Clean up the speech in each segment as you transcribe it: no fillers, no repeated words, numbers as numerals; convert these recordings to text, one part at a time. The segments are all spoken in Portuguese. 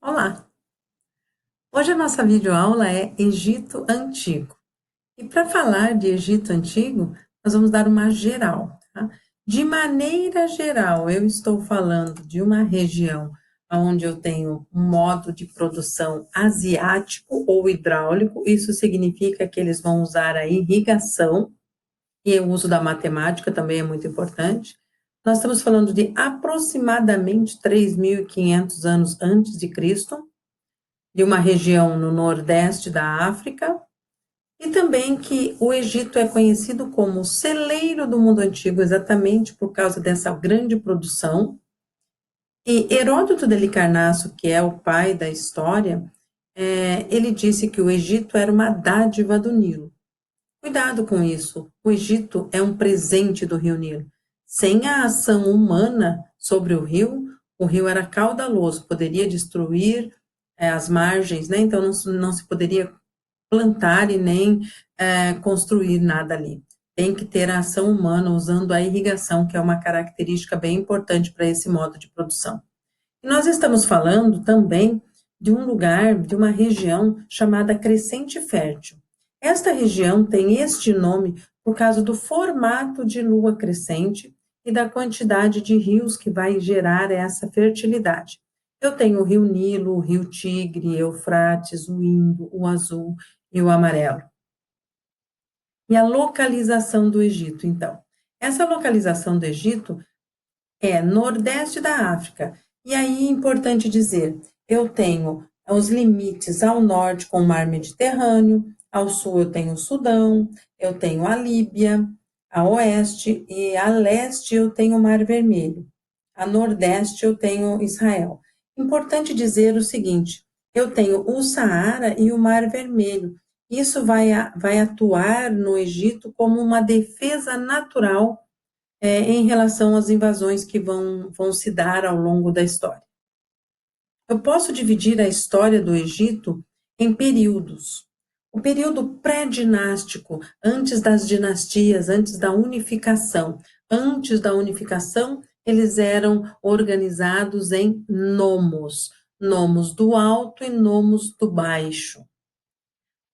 Olá! Hoje a nossa videoaula é Egito Antigo. E para falar de Egito Antigo, nós vamos dar uma geral, tá? De maneira geral, eu estou falando de uma região onde eu tenho um modo de produção asiático ou hidráulico. Isso significa que eles vão usar a irrigação e o uso da matemática também é muito importante. Nós estamos falando de aproximadamente 3.500 anos antes de Cristo, de uma região no nordeste da África, e também que o Egito é conhecido como o celeiro do mundo antigo, exatamente por causa dessa grande produção. E Heródoto de Licarnasso, que é o pai da história, ele disse que o Egito era uma dádiva do Nilo. Cuidado com isso, o Egito é um presente do rio Nilo. Sem a ação humana sobre o rio era caudaloso, poderia destruir as margens, né? Então não se poderia plantar e nem construir nada ali. Tem que ter a ação humana usando a irrigação, que é uma característica bem importante para esse modo de produção. E nós estamos falando também de um lugar, de uma região chamada Crescente Fértil. Esta região tem este nome por causa do formato de lua crescente e da quantidade de rios que vai gerar essa fertilidade. Eu tenho o rio Nilo, o rio Tigre, Eufrates, o Indo, o Azul e o Amarelo. E a localização do Egito, então. Essa localização do Egito é nordeste da África. E aí é importante dizer, eu tenho os limites ao norte com o mar Mediterrâneo, ao sul eu tenho o Sudão, eu tenho a Líbia, a oeste, e a leste eu tenho o Mar Vermelho. A nordeste eu tenho Israel. Importante dizer o seguinte, eu tenho o Saara e o Mar Vermelho. Isso vai atuar no Egito como uma defesa natural em relação às invasões que vão se dar ao longo da história. Eu posso dividir a história do Egito em períodos. O período pré-dinástico, antes das dinastias, antes da unificação. Antes da unificação, eles eram organizados em nomos, nomos do alto e nomos do baixo.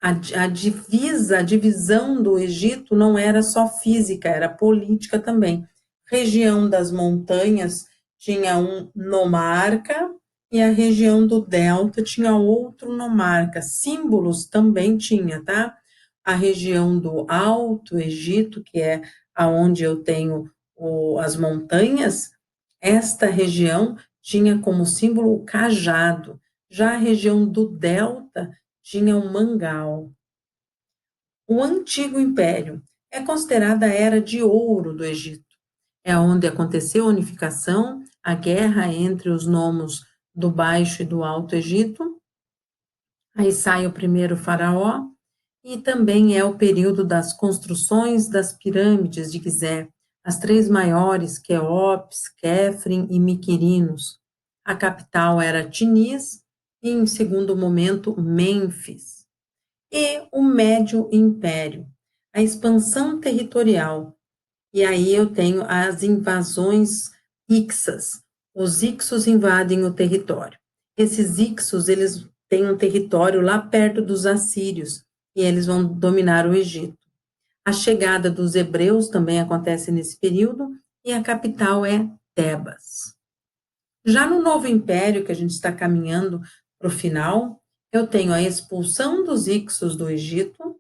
A divisão do Egito não era só física, era política também. Região das montanhas tinha um nomarca e a região do delta tinha outro nomarca. Símbolos também tinha, tá? A região do Alto Egito, que é aonde eu tenho as montanhas, esta região tinha como símbolo o cajado. Já a região do delta tinha o mangal. O Antigo Império é considerada a era de ouro do Egito. É onde aconteceu a unificação, a guerra entre os nomos do Baixo e do Alto Egito. Aí sai o primeiro faraó, e também é o período das construções das pirâmides de Gizé, as três maiores, Quéops, Quéfren e Miquerinos. A capital era Tinis e, em segundo momento, Mênfis. E o Médio Império, a expansão territorial. E aí eu tenho as invasões ixas. Os ixos invadem o território. Esses ixos, eles têm um território lá perto dos assírios e eles vão dominar o Egito. A chegada dos hebreus também acontece nesse período e a capital é Tebas. Já no Novo Império, que a gente está caminhando para o final, eu tenho a expulsão dos ixos do Egito,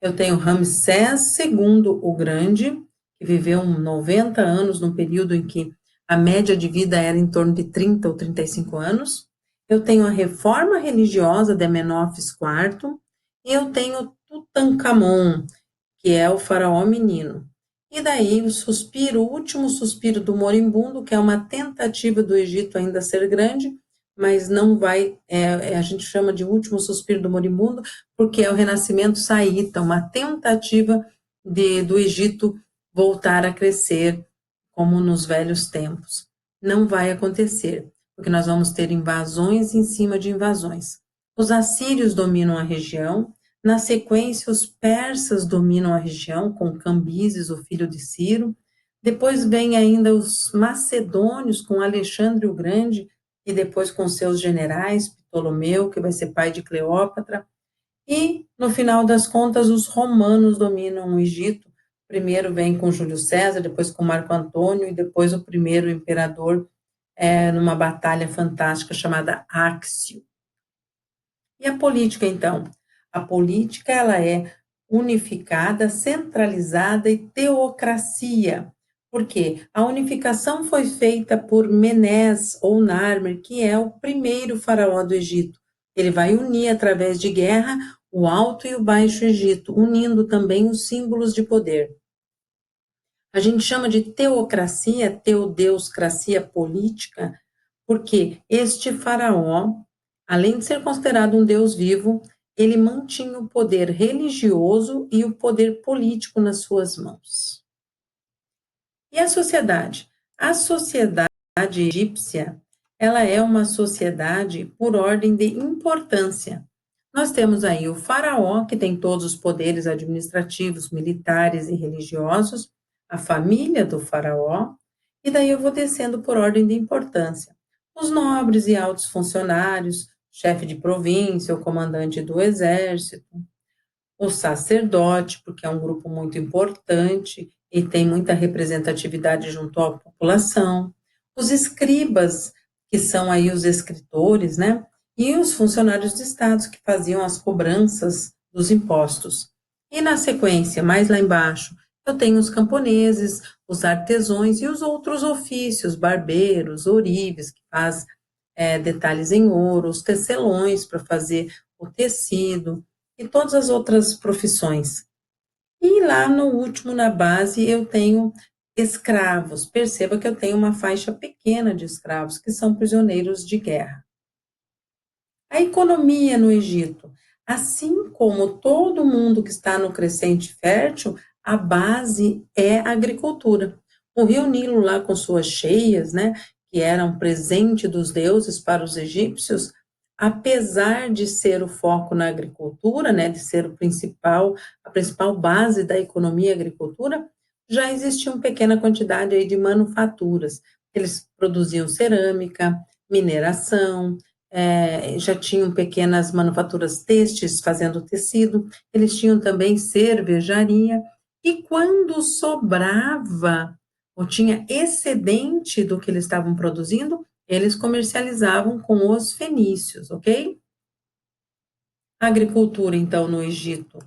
eu tenho Ramsés II o Grande, que viveu 90 anos, num período em que a média de vida era em torno de 30 ou 35 anos. Eu tenho a reforma religiosa de Amenófis IV, e eu tenho Tutankhamon, que é o faraó menino. E daí o suspiro, o último suspiro do moribundo, que é uma tentativa do Egito ainda ser grande, mas não vai, a gente chama de último suspiro do moribundo, porque é o renascimento saíta, uma tentativa do Egito voltar a crescer como nos velhos tempos. Não vai acontecer, porque nós vamos ter invasões em cima de invasões. Os assírios dominam a região, na sequência os persas dominam a região com Cambises, o filho de Ciro, depois vem ainda os macedônios com Alexandre o Grande e depois com seus generais, Ptolomeu, que vai ser pai de Cleópatra, e, no final das contas, os romanos dominam o Egito. Primeiro vem com Júlio César, depois com Marco Antônio, e depois o primeiro imperador, numa batalha fantástica chamada Áxio. E a política, então? A política, ela é unificada, centralizada e teocracia. Por quê? A unificação foi feita por Menés ou Narmer, que é o primeiro faraó do Egito. Ele vai unir, através de guerra, o Alto e o Baixo Egito, unindo também os símbolos de poder. A gente chama de teocracia, teodeuscracia política, porque este faraó, além de ser considerado um deus vivo, ele mantinha o poder religioso e o poder político nas suas mãos. E a sociedade? A sociedade egípcia, ela é uma sociedade por ordem de importância. Nós temos aí o faraó, que tem todos os poderes administrativos, militares e religiosos, a família do faraó, e daí eu vou descendo por ordem de importância. Os nobres e altos funcionários, chefe de província, o comandante do exército, o sacerdote, porque é um grupo muito importante e tem muita representatividade junto à população, os escribas, que são aí os escritores, né? E os funcionários de Estado que faziam as cobranças dos impostos. E na sequência, mais lá embaixo, eu tenho os camponeses, os artesãos e os outros ofícios, barbeiros, ourives, que faz detalhes em ouro, os tecelões para fazer o tecido, e todas as outras profissões. E lá no último, na base, eu tenho escravos. Perceba que eu tenho uma faixa pequena de escravos, que são prisioneiros de guerra. A economia no Egito. Assim como todo mundo que está no crescente fértil, a base é a agricultura. O rio Nilo lá com suas cheias, né, que era um presente dos deuses para os egípcios, apesar de ser o foco na agricultura, né, de ser a principal base da economia a agricultura, já existia uma pequena quantidade aí de manufaturas. Eles produziam cerâmica, mineração, já tinham pequenas manufaturas têxteis fazendo tecido, eles tinham também cervejaria, e quando sobrava ou tinha excedente do que eles estavam produzindo, eles comercializavam com os fenícios, ok? A agricultura, então, no Egito,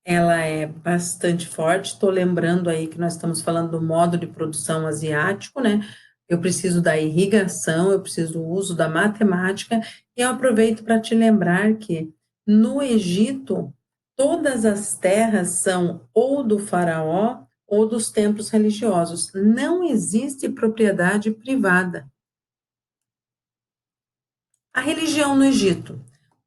ela é bastante forte. Estou lembrando aí que nós estamos falando do modo de produção asiático, né? Eu preciso da irrigação, eu preciso do uso da matemática, e eu aproveito para te lembrar que no Egito, todas as terras são ou do faraó ou dos templos religiosos. Não existe propriedade privada. A religião no Egito.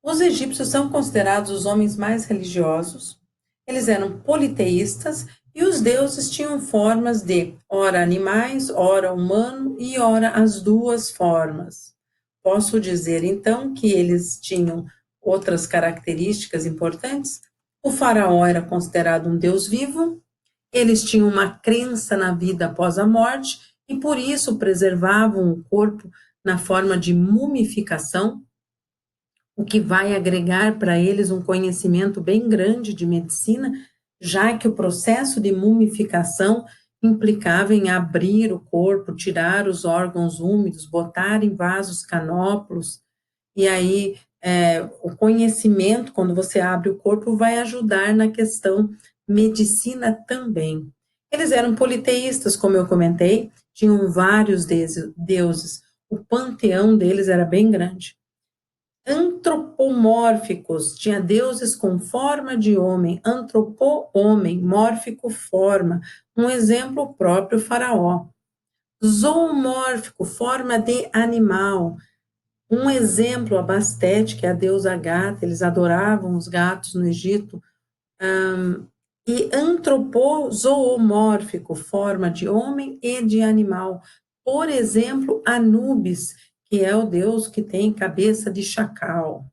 Os egípcios são considerados os homens mais religiosos. Eles eram politeístas e os deuses tinham formas de ora animais, ora humano e ora as duas formas. Posso dizer, então, que eles tinham outras características importantes. O faraó era considerado um deus vivo, eles tinham uma crença na vida após a morte e, por isso, preservavam o corpo na forma de mumificação, o que vai agregar para eles um conhecimento bem grande de medicina, já que o processo de mumificação implicava em abrir o corpo, tirar os órgãos úmidos, botar em vasos canóplos, e aí o conhecimento, quando você abre o corpo, vai ajudar na questão medicina também. Eles eram politeístas, como eu comentei, tinham vários deuses, o panteão deles era bem grande. Antropomórficos, tinha deuses com forma de homem, homem, mórfico, forma. Um exemplo, o próprio faraó. Zoomórfico, forma de animal. Um exemplo, a Bastet, que é a deusa gata, eles adoravam os gatos no Egito. E antropozoomórfico, forma de homem e de animal. Por exemplo, Anubis, que é o deus que tem cabeça de chacal.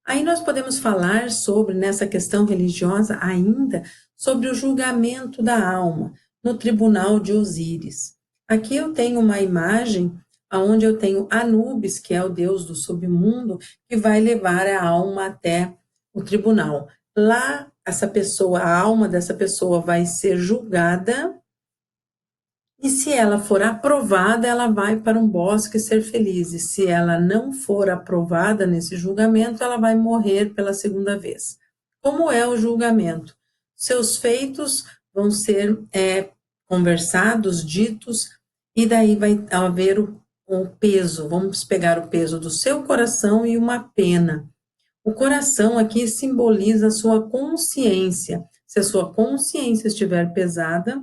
Aí nós podemos falar sobre, nessa questão religiosa ainda, sobre o julgamento da alma no tribunal de Osíris. Aqui eu tenho uma imagem onde eu tenho Anubis, que é o deus do submundo, que vai levar a alma até o tribunal. Lá, essa pessoa, a alma dessa pessoa vai ser julgada, e se ela for aprovada, ela vai para um bosque ser feliz. E se ela não for aprovada nesse julgamento, ela vai morrer pela segunda vez. Como é o julgamento? Seus feitos vão ser conversados, ditos, e daí vai haver o peso. Vamos pegar o peso do seu coração e uma pena. O coração aqui simboliza a sua consciência. Se a sua consciência estiver pesada,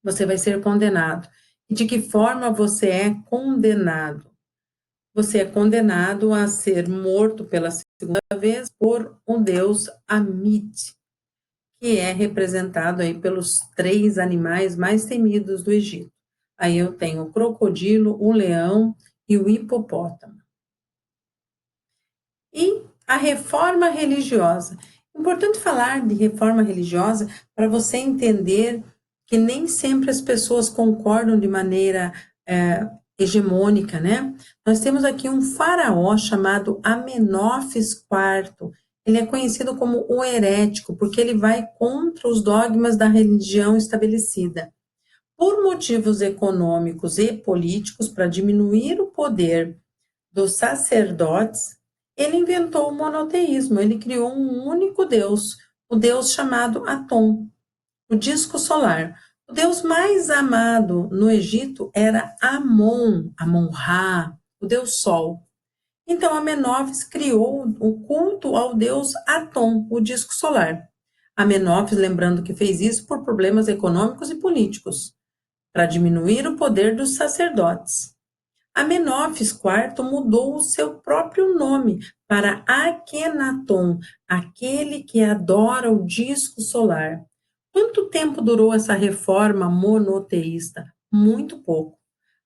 você vai ser condenado. E de que forma você é condenado? Você é condenado a ser morto pela segunda vez por um deus Amit, que é representado aí pelos 3 animais mais temidos do Egito. Aí eu tenho o crocodilo, o leão e o hipopótamo. E a reforma religiosa. Importante falar de reforma religiosa para você entender que nem sempre as pessoas concordam de maneira hegemônica, né? Nós temos aqui um faraó chamado Amenófis IV. Ele é conhecido como o herético, porque ele vai contra os dogmas da religião estabelecida. Por motivos econômicos e políticos, para diminuir o poder dos sacerdotes, ele inventou o monoteísmo, ele criou um único Deus, o Deus chamado Atom, o disco solar. O Deus mais amado no Egito era Amon, Amon-Ra, o Deus Sol. Então, Amenófis criou o culto ao Deus Atom, o disco solar. Amenófis, lembrando que fez isso por problemas econômicos e políticos, para diminuir o poder dos sacerdotes. Amenófis IV mudou o seu próprio nome para Akhenaton, aquele que adora o disco solar. Quanto tempo durou essa reforma monoteísta? Muito pouco.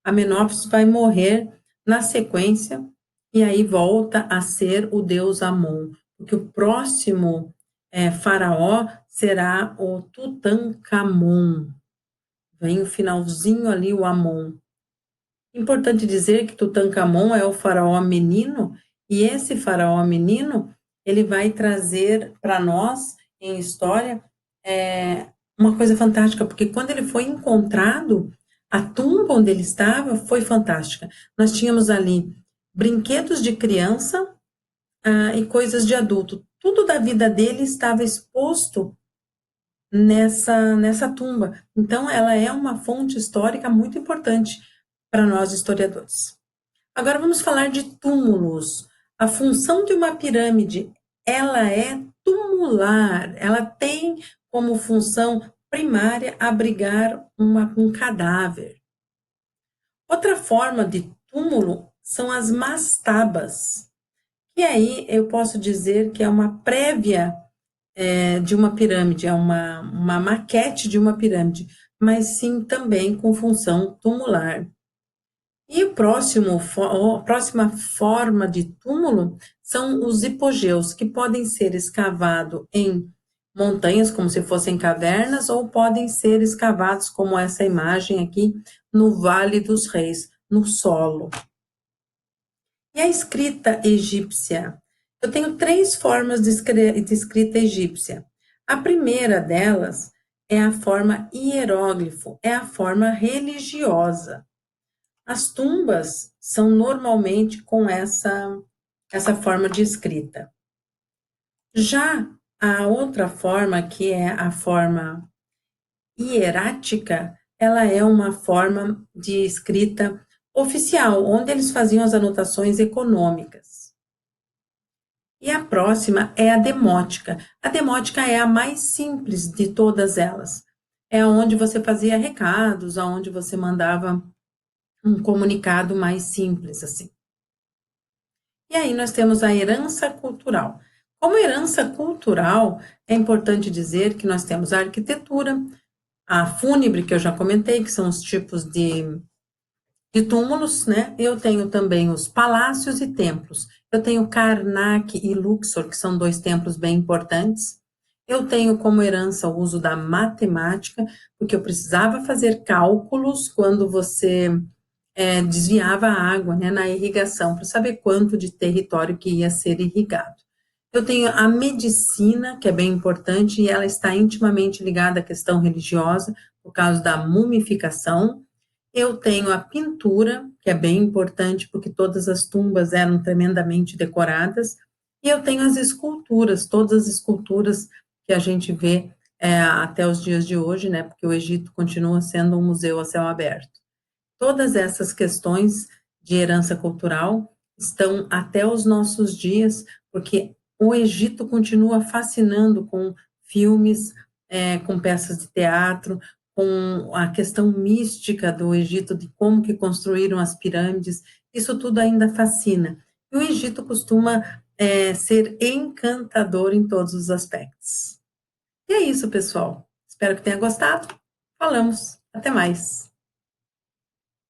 Amenófis vai morrer na sequência e aí volta a ser o deus Amon, porque o próximo faraó será o Tutankhamon. Vem o finalzinho ali, o Amon. Importante dizer que Tutankhamon é o faraó menino, e esse faraó menino, ele vai trazer para nós, em história, uma coisa fantástica, porque quando ele foi encontrado, a tumba onde ele estava foi fantástica. Nós tínhamos ali brinquedos de criança e coisas de adulto. Tudo da vida dele estava exposto nessa tumba. Então, ela é uma fonte histórica muito importante para nós historiadores. Agora vamos falar de túmulos. A função de uma pirâmide, ela é tumular, ela tem como função primária abrigar um cadáver. Outra forma de túmulo são as mastabas. E aí eu posso dizer que é uma prévia de uma pirâmide, é uma maquete de uma pirâmide, mas sim também com função tumular. E a próxima forma de túmulo são os hipogeus, que podem ser escavados em montanhas, como se fossem cavernas, ou podem ser escavados, como essa imagem aqui, no Vale dos Reis, no solo. E a escrita egípcia? Eu tenho 3 formas de escrita egípcia. A primeira delas é a forma hieróglifo, é a forma religiosa. As tumbas são normalmente com essa forma de escrita. Já a outra forma, que é a forma hierática, ela é uma forma de escrita oficial, onde eles faziam as anotações econômicas. E a próxima é a demótica. A demótica é a mais simples de todas elas. É onde você fazia recados, onde você mandava um comunicado mais simples, assim. E aí nós temos a herança cultural. Como herança cultural, é importante dizer que nós temos a arquitetura, a fúnebre, que eu já comentei, que são os tipos de túmulos, né? Eu tenho também os palácios e templos. Eu tenho Karnak e Luxor, que são 2 templos bem importantes. Eu tenho como herança o uso da matemática, porque eu precisava fazer cálculos quando você desviava a água, né, na irrigação, para saber quanto de território que ia ser irrigado. Eu tenho a medicina, que é bem importante, e ela está intimamente ligada à questão religiosa, por causa da mumificação. Eu tenho a pintura, que é bem importante, porque todas as tumbas eram tremendamente decoradas. E eu tenho as esculturas, todas as esculturas que a gente vê até os dias de hoje, né? Porque o Egito continua sendo um museu a céu aberto. Todas essas questões de herança cultural estão até os nossos dias, porque o Egito continua fascinando com filmes, com peças de teatro, com a questão mística do Egito, de como que construíram as pirâmides, isso tudo ainda fascina. E o Egito costuma ser encantador em todos os aspectos. E é isso, pessoal. Espero que tenha gostado. Falamos. Até mais.